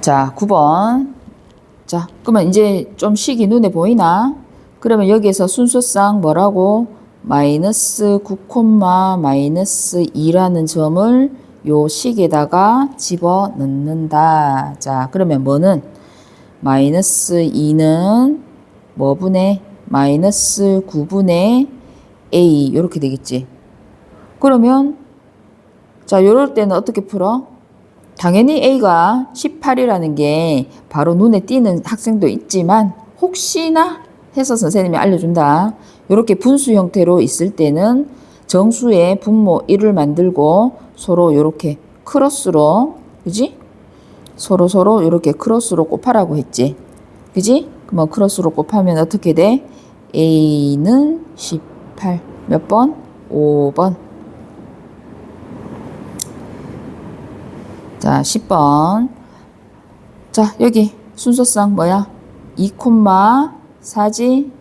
자, 9번. 자, 그러면 이제 좀 식이 눈에 보이나? 그러면 여기에서 순서상 뭐라고? 마이너스 9, 마이너스 2라는 점을 요 식에다가 집어 넣는다. 자, 그러면 뭐는? 마이너스 2는 뭐 분의? 마이너스 9분의 A. 이렇게 되겠지. 그러면, 자, 요럴 때는 어떻게 풀어? 당연히 A가 18이라는 게 바로 눈에 띄는 학생도 있지만 혹시나 해서 선생님이 알려준다. 이렇게 분수 형태로 있을 때는 정수의 분모 1을 만들고 서로 이렇게 크로스로, 그지? 서로 이렇게 크로스로 곱하라고 했지. 그지? 그러면 크로스로 곱하면 어떻게 돼? A는 18. 몇 번? 5번. 자, 10번. 자, 여기 순서상 뭐야? 2,4지?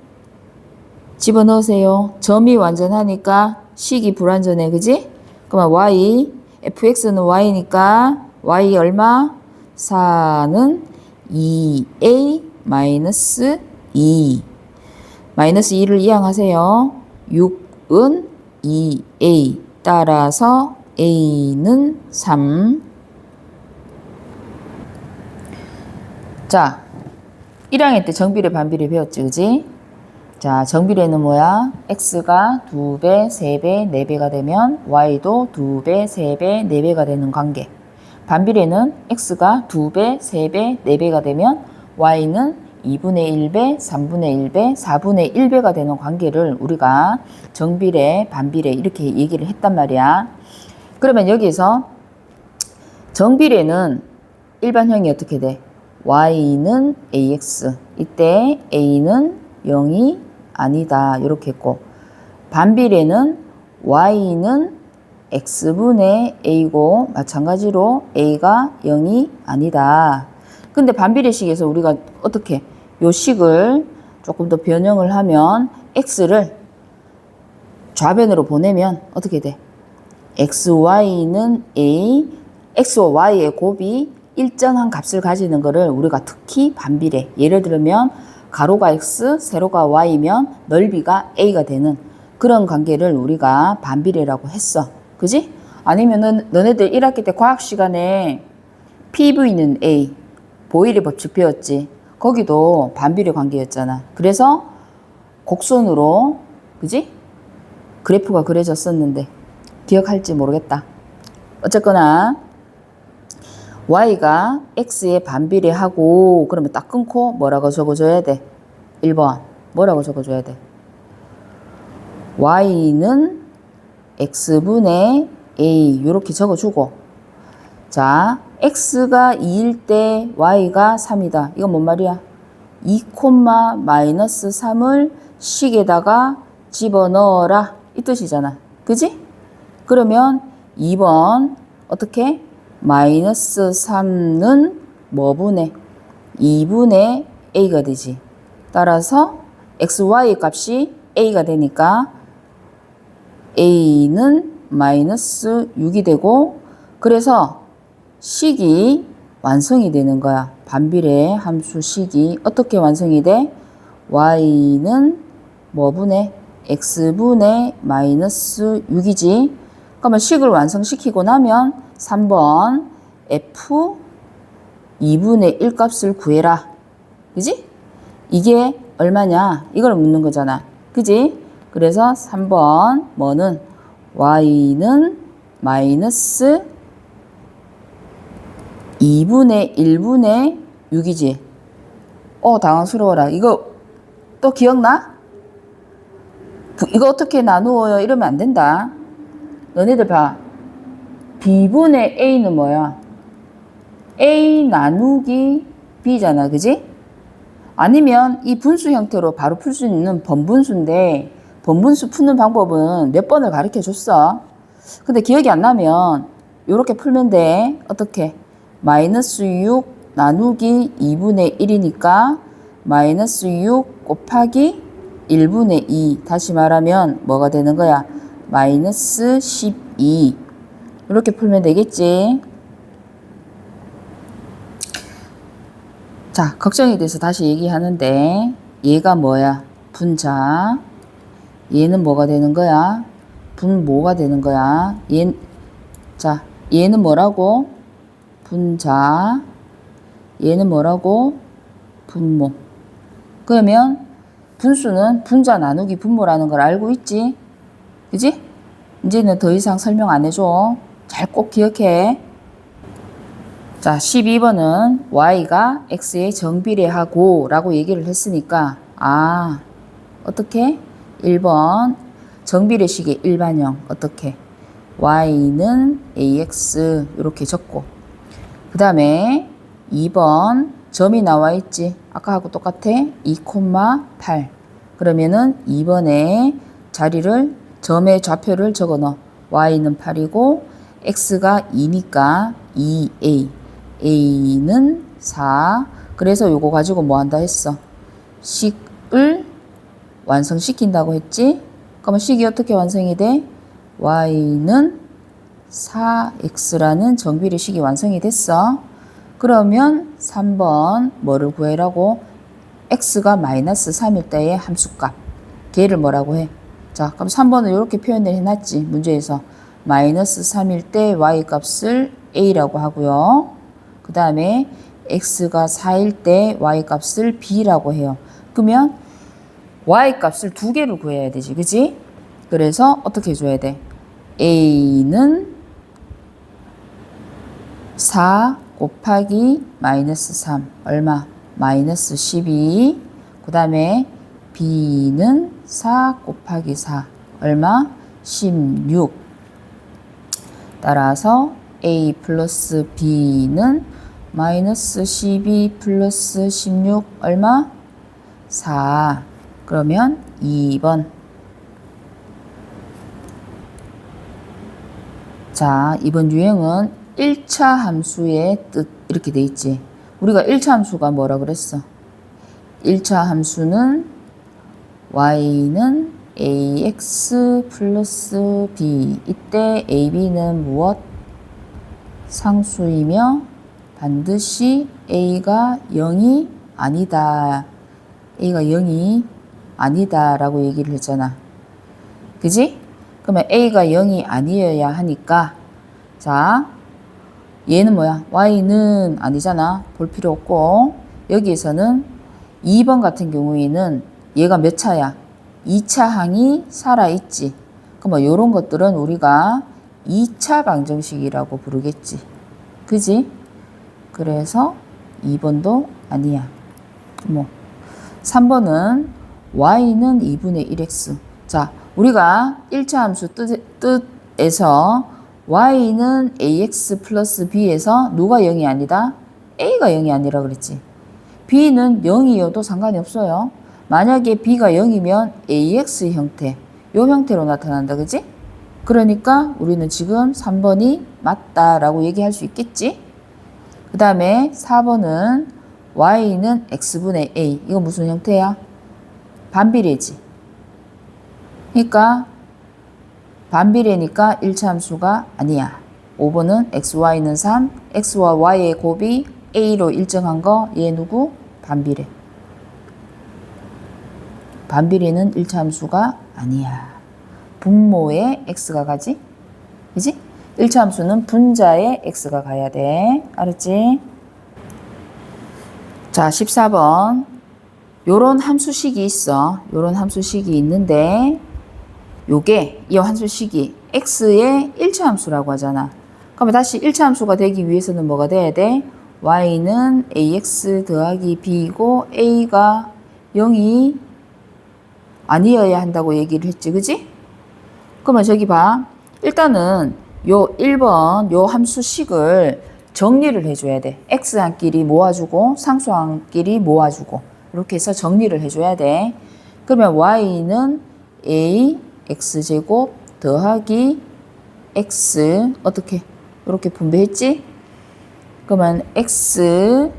집어넣으세요. 점이 완전하니까 식이 불완전해. 그지? 그러면 y, fx는 y니까 y 얼마? 4는 2a 마이너스 2. 마이너스 2를 이항하세요. 6은 2a. 따라서 a는 3. 자, 1학년 때 정비례 반비례 배웠지, 그지? 자, 정비례는 뭐야? x가 2배, 3배, 4배가 되면 y도 2배, 3배, 4배가 되는 관계. 반비례는 x가 2배, 3배, 4배가 되면 y는 2분의 1배, 3분의 1배, 4분의 1배가 되는 관계를 우리가 정비례, 반비례 이렇게 얘기를 했단 말이야. 그러면 여기서 정비례는 일반형이 어떻게 돼? y는 ax. 이때 a는 0이 아니다. 이렇게 했고, 반비례는 y는 x분의 a고 마찬가지로 a가 0이 아니다. 근데 반비례식에서 우리가 어떻게 요 식을 조금 더 변형을 하면 x를 좌변으로 보내면 어떻게 돼? xy는 a, x와 y의 곱이 일정한 값을 가지는 거를 우리가 특히 반비례, 예를 들면 가로가 x, 세로가 y면 넓이가 a가 되는 그런 관계를 우리가 반비례라고 했어. 그지? 아니면은 너네들 1학기 때 과학 시간에 PV는 A, 보일의 법칙 배웠지? 거기도 반비례 관계였잖아. 그래서 곡선으로, 그지? 그래프가 그려졌었는데 기억할지 모르겠다. 어쨌거나 y가 x에 반비례하고 그러면 딱 끊고 뭐라고 적어줘야 돼? 1번 뭐라고 적어줘야 돼? y는 x분의 a 이렇게 적어주고, 자, x가 2일 때 y가 3이다. 이건 뭔 말이야? 2, 마이너스 3을 식에다가 집어넣어라 이 뜻이잖아. 그지? 그러면 2번 어떻게? 마이너스 3는 뭐 분의? 2분의 a가 되지. 따라서 xy 값이 a가 되니까 a는 마이너스 6이 되고, 그래서 식이 완성이 되는 거야. 반비례 함수 식이 어떻게 완성이 돼? y는 뭐 분의? x분의 마이너스 6이지. 그러면 식을 완성시키고 나면 3번 f 2분의 1 값을 구해라. 그지? 이게 얼마냐? 이걸 묻는 거잖아. 그지? 그래서 3번 뭐는? y는 마이너스 2분의 1분의 6이지. 당황스러워라. 이거 또 기억나? 이거 어떻게 나누어요? 이러면 안 된다. 너네들 봐. b분의 a는 뭐야? a 나누기 b잖아. 그지? 아니면 이 분수 형태로 바로 풀 수 있는 번분수인데, 번분수 푸는 방법은 몇 번을 가르쳐 줬어. 근데 기억이 안 나면 이렇게 풀면 돼. 어떻게? 마이너스 6 나누기 2분의 1이니까 마이너스 6 곱하기 1분의 2. 다시 말하면 뭐가 되는 거야? 마이너스 12. 이렇게 풀면 되겠지. 자, 걱정에 대해서 다시 얘기하는데 얘가 뭐야? 분자. 얘는 뭐가 되는 거야? 분모가 되는 거야. 자, 얘는 뭐라고? 분자. 얘는 뭐라고? 분모. 그러면 분수는 분자 나누기 분모라는 걸 알고 있지? 그지? 이제는 더 이상 설명 안 해줘. 잘 꼭 기억해. 자, 12번은 y가 x에 정비례하고 라고 얘기를 했으니까 어떻게? 1번 정비례식의 일반형 어떻게? y는 ax 이렇게 적고 그 다음에 2번 점이 나와 있지? 아까하고 똑같아? 2,8 그러면은 2번에 자리를 점의 좌표를 적어 넣어. y는 8이고 x가 2니까 2a a는 4 그래서 요거 가지고 뭐 한다 했어? 식을 완성시킨다고 했지? 그러면 식이 어떻게 완성이 돼? y는 4x라는 정비례식이 완성이 됐어. 그러면 3번 뭐를 구해라고? x가 마이너스 3일 때의 함수값. 걔를 뭐라고 해? 자, 그럼 3번은 이렇게 표현을 해놨지. 문제에서. 마이너스 3일 때 y 값을 a라고 하고요. 그 다음에 x가 4일 때 y 값을 b라고 해요. 그러면 y 값을 두 개를 구해야 되지. 그지? 그래서 어떻게 해줘야 돼? a는 4 곱하기 마이너스 3 얼마? 마이너스 12 그 다음에 b는 4 곱하기 4 얼마? 16 따라서 a 플러스 b는 마이너스 12 플러스 16 얼마? 4 그러면 2번 자, 이번 유형은 1차 함수의 뜻 이렇게 돼 있지. 우리가 1차 함수가 뭐라 그랬어? 1차 함수는 y는 ax 플러스 b 이때 ab는 무엇? 상수이며 반드시 a가 0이 아니다. a가 0이 아니다 라고 얘기를 했잖아. 그지? 그러면 a가 0이 아니어야 하니까 자 얘는 뭐야? y는 아니잖아. 볼 필요 없고 여기에서는 2번 같은 경우에는 얘가 몇 차야? 2차 항이 살아있지. 그럼 이런 것들은 우리가 2차 방정식이라고 부르겠지. 그지? 그래서 2번도 아니야. 3번은 y는 2분의 1x. 자, 우리가 1차 함수 뜻에서 y는 ax 플러스 b에서 누가 0이 아니다? a가 0이 아니라 그랬지. b는 0이어도 상관이 없어요. 만약에 b가 0이면 ax 형태, 요 형태로 나타난다. 그지? 그러니까 우리는 지금 3번이 맞다라고 얘기할 수 있겠지? 그 다음에 4번은 y는 x분의 a. 이거 무슨 형태야? 반비례지. 그러니까 반비례니까 1차 함수가 아니야. 5번은 xy는 3, x와 y의 곱이 a로 일정한 거, 얘 누구? 반비례. 반비례는 1차 함수가 아니야. 분모에 x가 가지? 그지? 1차 함수는 분자에 x가 가야 돼. 알았지? 자, 14번. 요런 함수식이 있어. 요런 함수식이 있는데 요게 이 함수식이 x의 1차 함수라고 하잖아. 그러면 다시 1차 함수가 되기 위해서는 뭐가 돼야 돼? y는 ax 더하기 b이고 a가 0이 아니어야 한다고 얘기를 했지. 그지? 그러면 저기 봐. 일단은 요 1번 요 함수식을 정리를 해줘야 돼. x항끼리 모아주고 상수항끼리 모아주고 이렇게 해서 정리를 해줘야 돼. 그러면 y는 a x제곱 더하기 x 어떻게 이렇게 분배했지? 그러면 x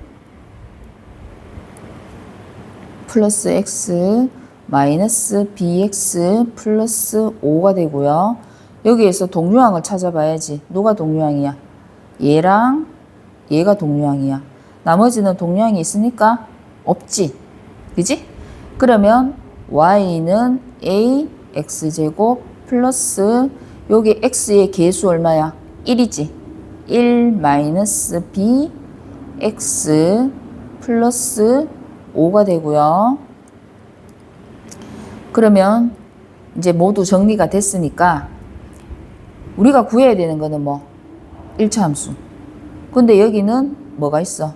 플러스 x 마이너스 bx 플러스 5가 되고요. 여기에서 동류항을 찾아봐야지. 누가 동류항이야? 얘랑 얘가 동류항이야. 나머지는 동량이 있으니까 없지. 그지? 그러면 y는 a x제곱 플러스 여기 x의 개수 얼마야? 1이지. 1 마이너스 b x 플러스 5가 되고요. 그러면 이제 모두 정리가 됐으니까 우리가 구해야 되는 거는 뭐 1차 함수. 근데 여기는 뭐가 있어?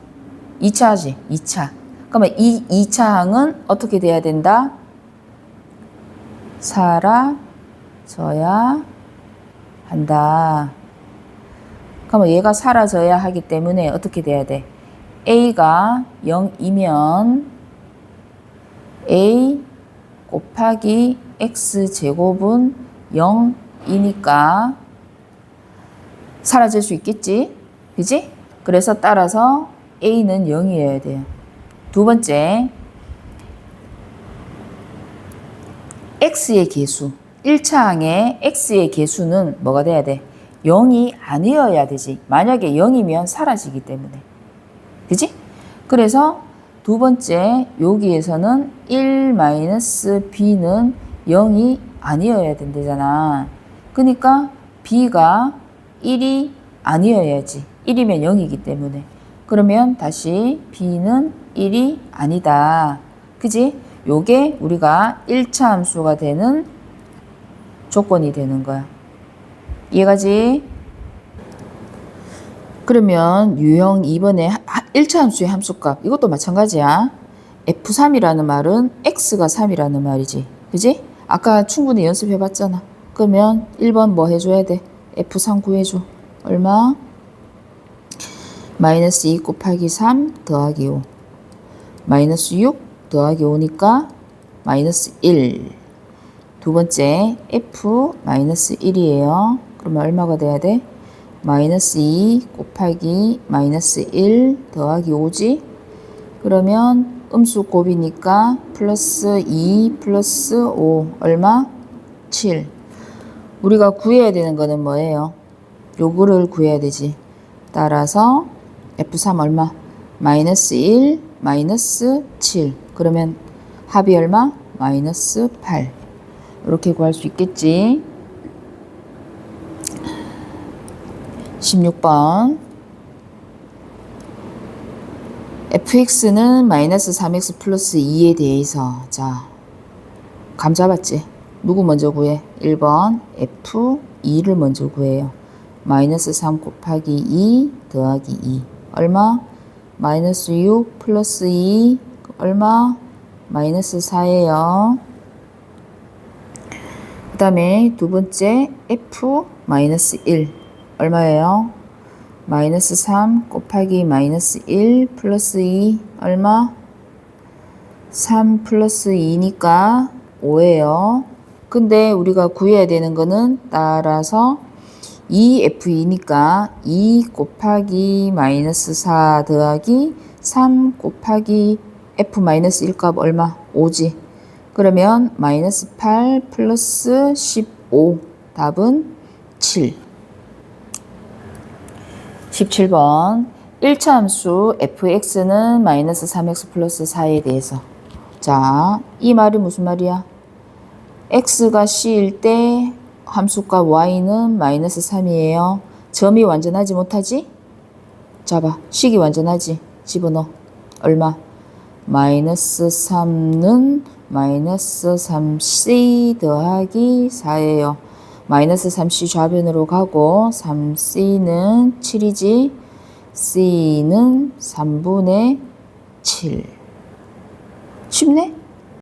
2차지. 2차. 그러면 이 2차 항은 어떻게 돼야 된다? 사라져야 한다. 그러면 얘가 사라져야 하기 때문에 어떻게 돼야 돼? a가 0이면 a 곱하기 x제곱은 0이니까 사라질 수 있겠지? 그지? 그래서 따라서 a는 0이어야 돼요. 두 번째, x의 개수. 1차 항의 x의 개수는 뭐가 돼야 돼? 0이 아니어야 되지. 만약에 0이면 사라지기 때문에. 그지? 그래서 두 번째, 여기에서는 1-b는 0이 아니어야 된다잖아. 그러니까 b가 1이 아니어야지. 1이면 0이기 때문에. 그러면 다시 b는 1이 아니다. 그지? 요게 우리가 1차 함수가 되는 조건이 되는 거야. 이해가지? 그러면 유형 2번에 1차 함수의 함수값. 이것도 마찬가지야. F3이라는 말은 X가 3이라는 말이지. 그지? 아까 충분히 연습해봤잖아. 그러면 1번 뭐 해줘야 돼? F3 구해줘. 얼마? 마이너스 2 곱하기 3 더하기 5. 마이너스 6 더하기 5니까 마이너스 1. 두 번째 F 마이너스 1이에요. 그러면 얼마가 돼야 돼? 마이너스 2 곱하기 마이너스 1 더하기 5지? 그러면 음수 곱이니까 플러스 2 플러스 5 얼마? 7. 우리가 구해야 되는 거는 뭐예요? 요거를 구해야 되지. 따라서 F3 얼마? 마이너스 1 마이너스 7. 그러면 합이 얼마? 마이너스 8. 이렇게 구할 수 있겠지. 16번 fx는 마이너스 3x 플러스 2에 대해서 자, 감 잡았지? 누구 먼저 구해? 1번 f2를 먼저 구해요. 마이너스 3 곱하기 2 더하기 2 얼마? 마이너스 6 플러스 2 얼마? 마이너스 4예요. 그 다음에 두 번째 f 마이너스 1 얼마예요? 마이너스 3 곱하기 마이너스 1 플러스 2 얼마? 3 플러스 2니까 5예요. 근데 우리가 구해야 되는 거는 따라서 2f2니까 2 곱하기 마이너스 4 더하기 3 곱하기 f 마이너스 1 값 얼마? 5지. 그러면 마이너스 8 플러스 15 답은 7. 17번 1차 함수 fx는 마이너스 3x 플러스 4에 대해서 자, 이 말이 무슨 말이야? x가 c일 때 함수값 y는 마이너스 3이에요. 점이 완전하지 못하지? 잡아. 식이 완전하지? 집어넣어. 얼마? 마이너스 3는 마이너스 3c 더하기 4예요. 마이너스 3c 좌변으로 가고 3c는 7이지. c는 3분의 7. 쉽네?